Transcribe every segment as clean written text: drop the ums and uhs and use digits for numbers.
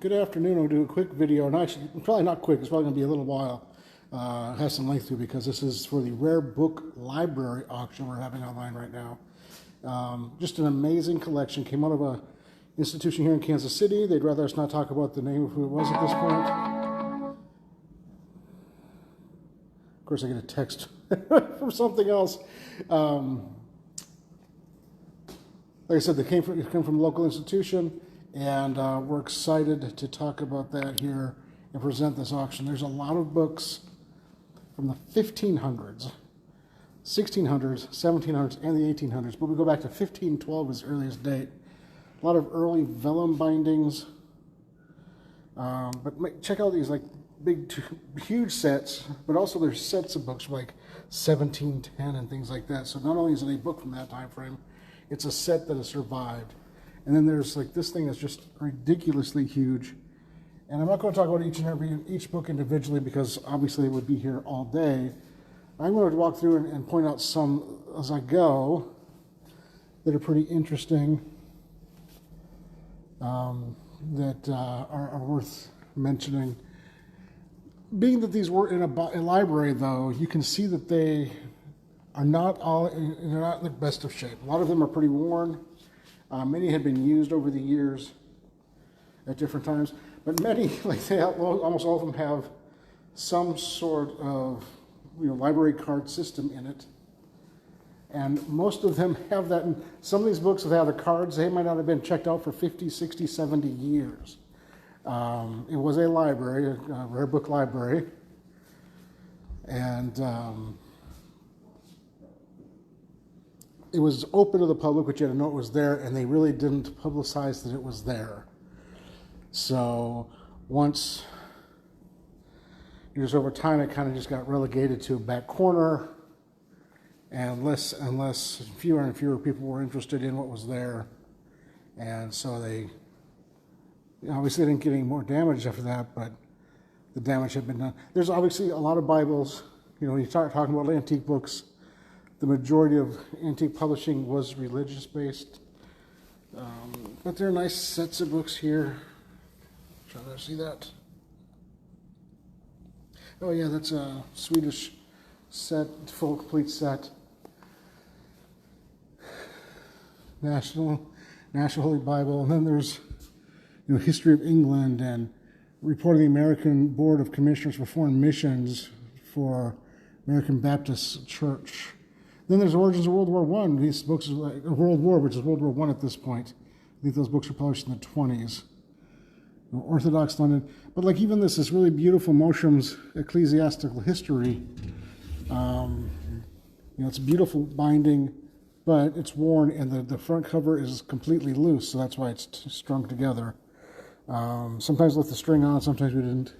Good afternoon. I'll do a quick video, and actually, probably not quick, it's probably going to be a little while. It has some length to it because this is for the Rare Book Library auction we're having online right now. Just an amazing collection. Came out of a institution here in Kansas City. They'd rather us not talk about the name of who it was at this point. Of course, I get a text from something else. Like I said, it came from a local institution, and we're excited to talk about that here and present this auction. There's a lot of books from the 1500s, 1600s, 1700s, and the 1800s, but we go back to 1512 as the earliest date. A lot of early vellum bindings, but check out these like big, huge sets, but also there's sets of books from like 1710 and things like that. So not only is it a book from that time frame, it's a set that has survived. And then there's like this thing that's just ridiculously huge. And I'm not going to talk about each book individually because obviously it would be here all day. I'm going to walk through and point out some as I go that are pretty interesting, that are worth mentioning. Being that these were in a library, though, you can see that they are not they're not in the best of shape. A lot of them are pretty worn. Many had been used over the years at different times, but many, almost all of them have some sort of library card system in it. And most of them have that. And some of these books that have the cards, they might not have been checked out for 50, 60, 70 years. It was a library, a rare book library. And it was open to the public, but you had to know it was there, and they really didn't publicize that it was there. So once, just over time, it kind of just got relegated to a back corner, and fewer and fewer people were interested in what was there. And so they obviously didn't get any more damage after that, but the damage had been done. There's obviously a lot of Bibles. When you start talking about antique books, the majority of antique publishing was religious-based. But there are nice sets of books here. Try to see that. Oh yeah, that's a Swedish set, full complete set. National Holy Bible. And then there's History of England and Report of the American Board of Commissioners for Foreign Missions for American Baptist Church. Then there's Origins of World War I. These books are like World War, which is World War I at this point. I think those books were published in the 20s. Orthodox London. But like even this is really beautiful Mosheim's Ecclesiastical History. It's a beautiful binding, but it's worn, and the front cover is completely loose, so that's why it's strung together. Sometimes with the string on, sometimes we didn't.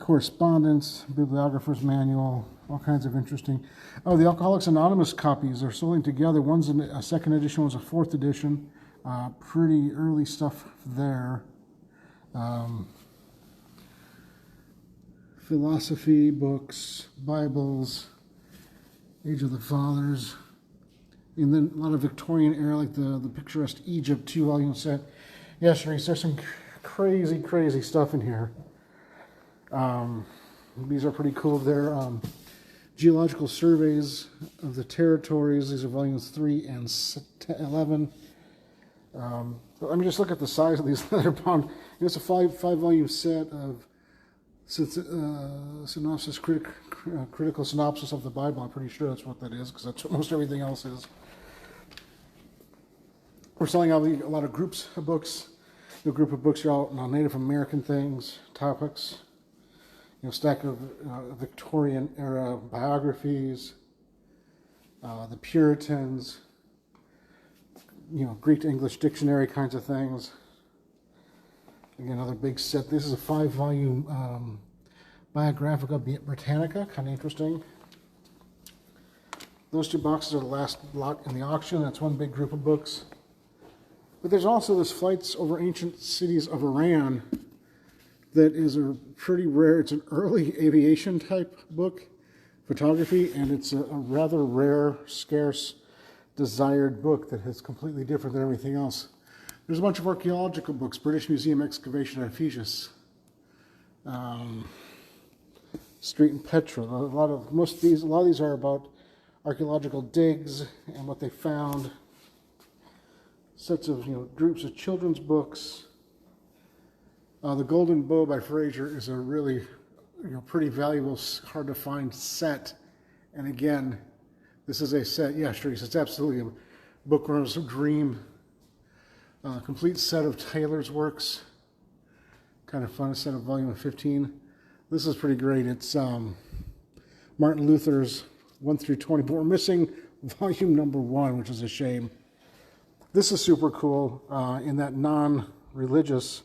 Correspondence, bibliographer's manual, all kinds of interesting. Oh, the Alcoholics Anonymous copies are selling together. One's a second edition, one's a fourth edition. Pretty early stuff there. Philosophy books, Bibles, Age of the Fathers, and then a lot of Victorian era, like the Picturesque Egypt 2-volume set. Yeah, Sharice, there's some crazy stuff in here. These are pretty cool. They're geological surveys of the territories. These are volumes 3 and 11. Let me just look at the size of these leather bound. It's a five-volume set of synopsis, critical synopsis of the Bible. I'm pretty sure that's what that is, because that's what most everything else is. We're selling out a lot of groups of books. The group of books are all on Native American things, topics. Stack of Victorian era biographies, the Puritans, Greek to English dictionary kinds of things. Again, another big set. This is a 5-volume Biographica Britannica, kind of interesting. Those two boxes are the last lot in the auction. That's one big group of books. But there's also this Flights Over Ancient Cities of Iran that is a pretty rare, it's an early aviation type book, photography, and it's a rather rare, scarce, desired book that is completely different than everything else There's a bunch of archaeological books. British Museum excavation at Ephesus, Street and Petra. A lot of these are about archaeological digs and what they found. Sets of groups of children's books. The Golden Bow by Fraser is a really pretty valuable, hard to find set. And again, this is a set. Yeah, sure. It's absolutely a bookworm's dream. Complete set of Taylor's works. Kind of fun, a set of volume 15. This is pretty great. It's Martin Luther's 1 through 20, but we're missing volume number 1, which is a shame. This is super cool in that non-religious.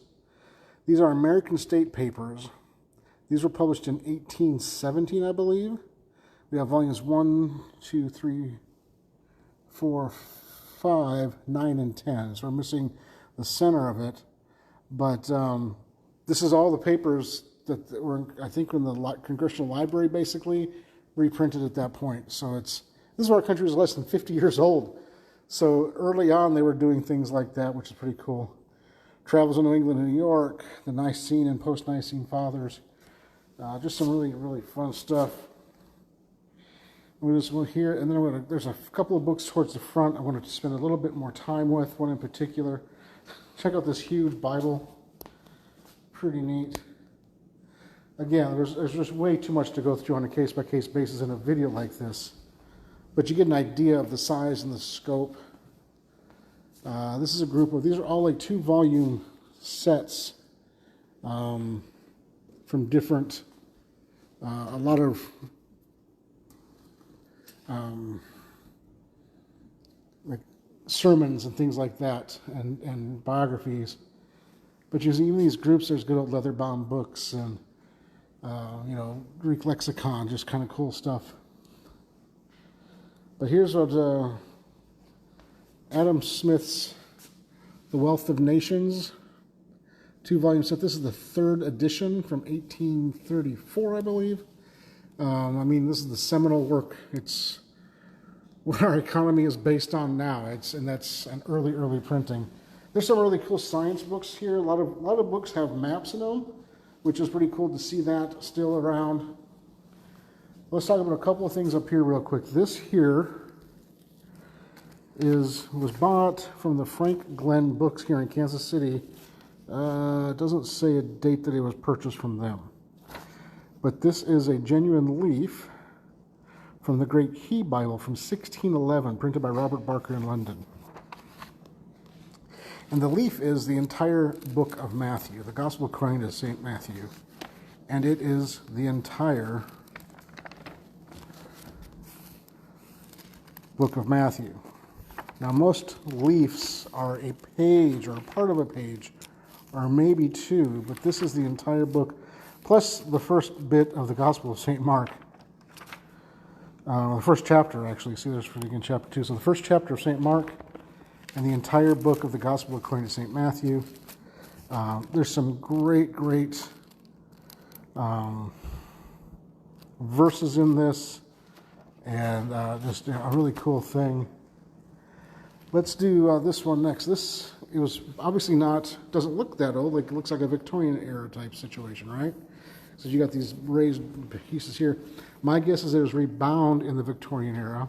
These are American State Papers. These were published in 1817, I believe. We have volumes 1, 2, 3, 4, 5, 9, and 10. So we're missing the center of it. But this is all the papers that were, I think, in the Congressional Library, basically, reprinted at that point. So this is where our country was less than 50 years old. So early on, they were doing things like that, which is pretty cool. Travels in New England and New York, the Nicene and post-Nicene Fathers. Just some really, really fun stuff. We'll here, and then there's a couple of books towards the front I wanted to spend a little bit more time with, one in particular. Check out this huge Bible. Pretty neat. Again, there's just way too much to go through on a case-by-case basis in a video like this. But you get an idea of the size and the scope. This is a group of, these are all like 2-volume sets from different, a lot of like sermons and things like that, and biographies. But you see, even these groups, there's good old leather-bound books and Greek lexicon, just kind of cool stuff. But here's what Adam Smith's The Wealth of Nations, 2-volume set. This is the 3rd edition from 1834, I believe. This is the seminal work. It's what our economy is based on now. And that's an early printing. There's some really cool science books here. A lot of books have maps in them, which is pretty cool to see that still around. Let's talk about a couple of things up here real quick. This here was bought from the Frank Glenn Books here in Kansas City. It doesn't say a date that it was purchased from them. But this is a genuine leaf from the Great He Bible from 1611, printed by Robert Barker in London. And the leaf is the entire book of Matthew, the Gospel according to St. Matthew. And it is the entire book of Matthew. Now, most leafs are a page or a part of a page, or maybe 2, but this is the entire book, plus the first bit of the Gospel of St. Mark. The first chapter, actually. See, there's again chapter 2. So the first chapter of St. Mark and the entire book of the Gospel according to St. Matthew. There's some great verses in this, and just a really cool thing. Let's do this one next. It was obviously doesn't look that old. Like, it looks like a Victorian era type situation, right? So you got these raised pieces here. My guess is it was rebound in the Victorian era.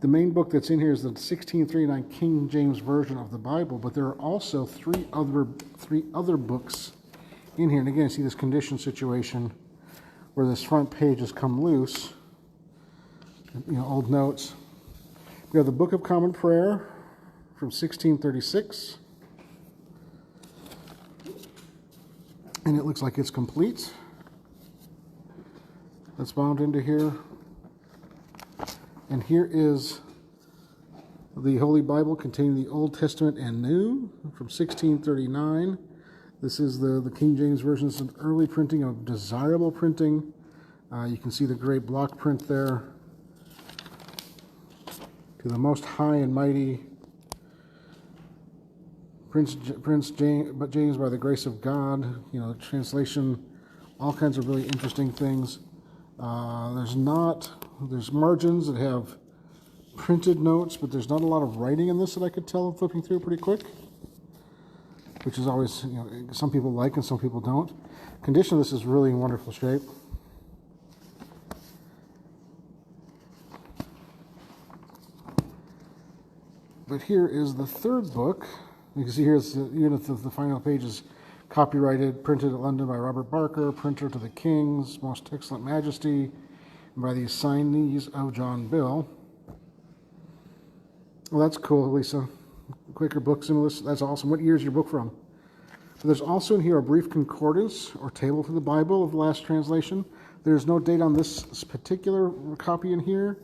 The main book that's in here is the 1639 King James Version of the Bible, but there are also three other books in here. And again, you see this condition situation where this front page has come loose. Old notes. We have the Book of Common Prayer from 1636. And it looks like it's complete. That's bound into here. And here is the Holy Bible containing the Old Testament and New from 1639. This is the King James Version. This is an early printing of desirable printing. You can see the great block print there. To the Most High and Mighty Prince James by the grace of God. Translation, all kinds of really interesting things. There's margins that have printed notes, but there's not a lot of writing in this that I could tell flipping through pretty quick. which is always, some people like and some people don't. Condition of this is really in wonderful shape. But here is the third book. You can see here's even if the final page is copyrighted, printed at London by Robert Barker, printer to the King's Most Excellent Majesty, and by the assignees of John Bill. Well, that's cool, Lisa. Quaker Books and list. That's awesome. What year is your book from? But there's also in here a brief concordance or table to the Bible of the last translation. There's no date on this particular copy in here,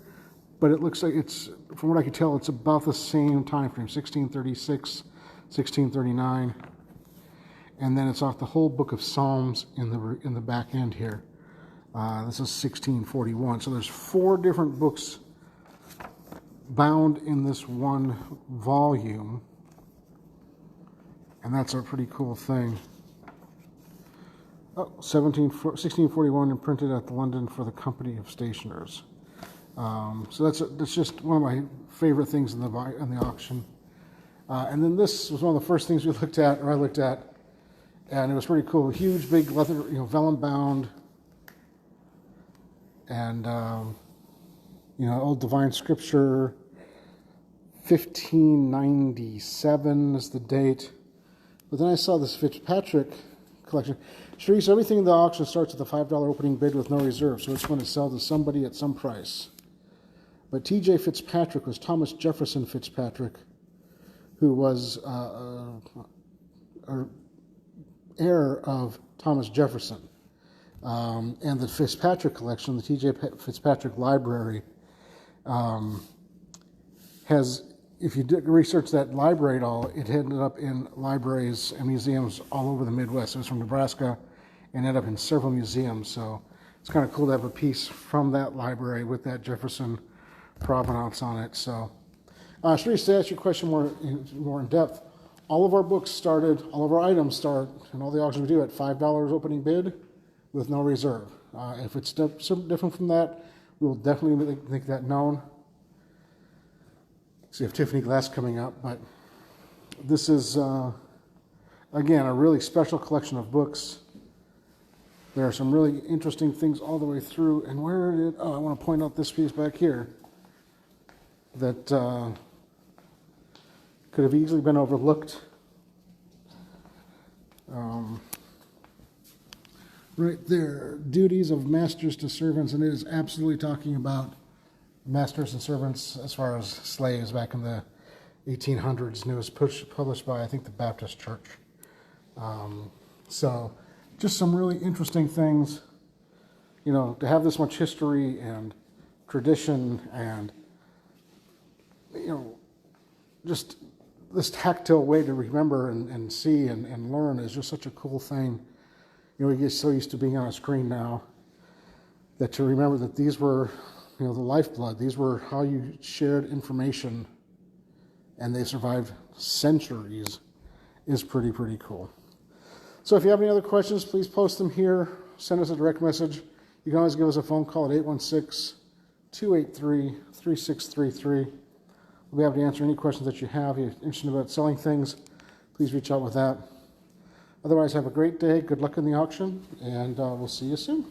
but it looks like it's, from what I can tell, it's about the same time frame, 1636, 1639. And then it's off the whole book of Psalms in the back end here. This is 1641. So there's 4 different books bound in this one volume. And that's a pretty cool thing. 1641 and printed at the London for the Company of Stationers. So that's just one of my favorite things in the auction. And then this was one of the first things we looked at, or I looked at, and it was pretty cool. Huge, big leather, vellum bound, and old Divine Scripture, 1597 is the date. But then I saw this Fitzpatrick collection. Sharice, everything in the auction starts at the $5 opening bid with no reserve, so it's going to sell to somebody at some price. But T.J. Fitzpatrick was Thomas Jefferson Fitzpatrick, who was heir of Thomas Jefferson. And the Fitzpatrick collection, the T.J. Fitzpatrick Library, has, if you did research that library at all, it ended up in libraries and museums all over the Midwest. It was from Nebraska and ended up in several museums. So it's kind of cool to have a piece from that library with that Jefferson provenance on it. So, Sharice, to ask your question more in depth, all of our books started, all of our items start, and all the auctions we do at $5 opening bid with no reserve. If it's different from that, we will definitely make that known. So you have Tiffany Glass coming up, but this is, again, a really special collection of books. There are some really interesting things all the way through. And where did, I want to point out this piece back here that could have easily been overlooked. Right there, duties of masters to servants, and it is absolutely talking about masters and servants as far as slaves back in the 1800s, and it was published by, I think, the Baptist Church. So just some really interesting things, to have this much history and tradition and, just this tactile way to remember and see and learn is just such a cool thing. We get so used to being on a screen now that to remember that these were, the lifeblood, these were how you shared information, and they survived centuries, is pretty cool. So if you have any other questions, please post them here. Send us a direct message. You can always give us a phone call at 816-283-3633. We'll be able to answer any questions that you have. If you're interested about selling things, please reach out with that. Otherwise, have a great day. Good luck in the auction, and we'll see you soon.